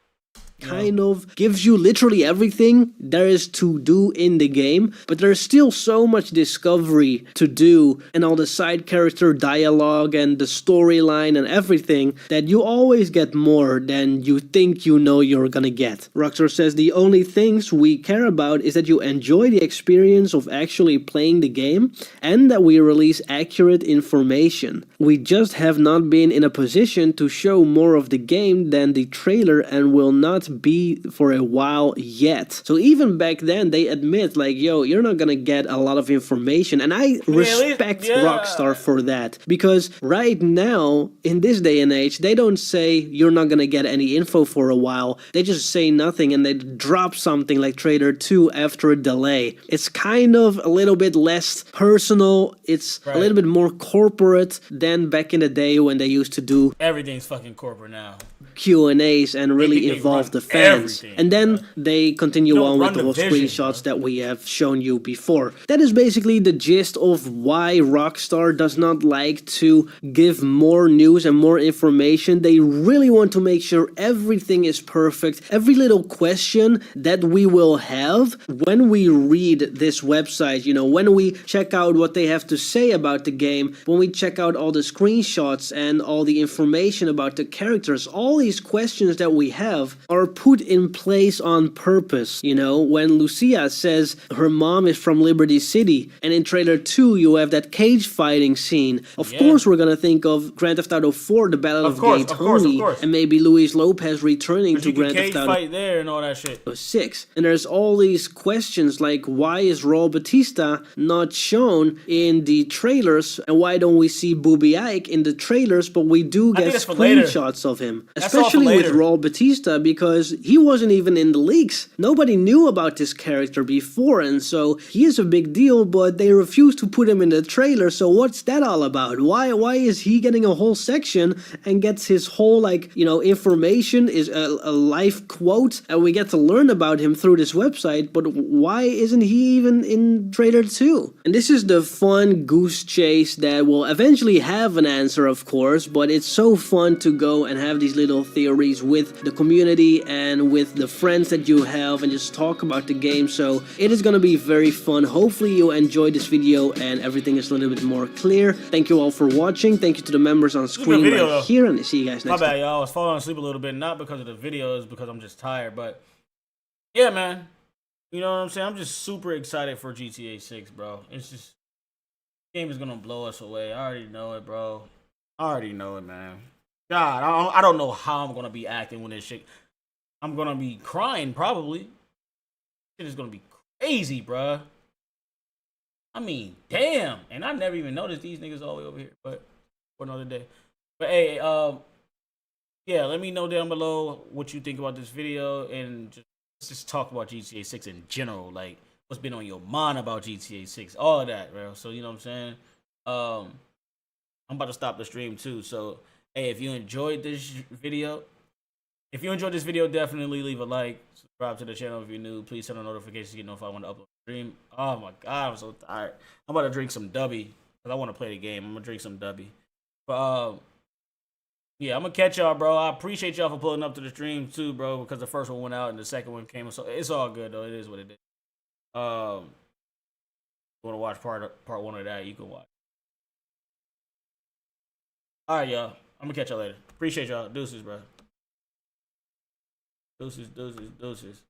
Kind of gives you literally everything there is to do in the game, but there's still so much discovery to do, and all the side character dialogue and the storyline and everything, that you always get more than you think you know you're gonna get. Rockstar says the only things we care about is that you enjoy the experience of actually playing the game, and that we release accurate information. We just have not been in a position to show more of the game than the trailer, and will not be for a while yet. So even back then, they admit, like, yo, you're not gonna get a lot of information, and I respect Rockstar for that, because right now, in this day and age, they don't say you're not gonna get any info for a while. They just say nothing, and they drop something like trailer 2 after a delay. It's kind of a little bit less personal, it's a little bit more corporate than back in the day when they used to do everything's fucking corporate now. Q&As and really involve the the fans. everything, And then they continue don't on with run the the whole vision, screenshots that we have shown you before. That is basically the gist of why Rockstar does not like to give more news and more information. They really want to make sure everything is perfect. Every little question that we will have when we read this website, you know, when we check out what they have to say about the game, when we check out all the screenshots and all the information about the characters, all these questions that we have are put in place on purpose. You know, when Lucia says her mom is from Liberty City, and in trailer 2 you have that cage fighting scene, of course we're gonna think of Grand Theft Auto 4, the Battle of Gay Tony, and maybe Luis Lopez returning to Grand Theft Auto fight there and all that shit. 6. And there's all these questions like, why is Raul Batista not shown in the trailers, and why don't we see Booby Ike in the trailers, but we do get screenshots of him, especially with Raul Batista, because he wasn't even in the leaks. Nobody knew about this character before, and so he is a big deal, but they refuse to put him in the trailer. So what's that all about? Why is he getting a whole section and gets his whole, like, you know, information is a life quote, and we get to learn about him through this website, but why isn't he even in trailer 2? And this is the fun goose chase that will eventually have an answer, of course, but it's so fun to go and have these little theories with the community and with the friends that you have and just talk about the game. So it is going to be very fun. Hopefully you enjoyed this video and everything is a little bit more clear. Thank you all for watching. Thank you to the members on screen right here, and see you guys next time. My bad, y'all. I was falling asleep a little bit, not because of the videos, because I'm just tired, but yeah, man. You know what I'm saying? I'm just super excited for GTA 6, bro. It's just, this game is gonna blow us away. I already know it, bro. I already know it, man. God, I don't know how I'm gonna be acting when this shit. I'm gonna be crying, probably. Shit is gonna be crazy, bro. I mean, damn. And I never even noticed these niggas all the way over here, but for another day. But hey, yeah, let me know down below what you think about this video, and let's just talk about GTA 6 in general. Like, what's been on your mind about GTA 6, all of that, bro. So, you know what I'm saying? I'm about to stop the stream too. So, hey, if you enjoyed this video, definitely leave a like, subscribe to the channel if you're new. Please turn on notifications so you know if I want to upload a stream. Oh my god, I'm so tired. I'm about to drink some Dubby because I want to play the game. I'm gonna drink some Dubby. But yeah, I'm gonna catch y'all, bro. I appreciate y'all for pulling up to the stream too, bro, because the first one went out and the second one came. So it's all good though. It is what it is. You want to watch part 1 of that, you can watch. All right, y'all. I'm gonna catch y'all later. Appreciate y'all. Deuces, bro. Deuces.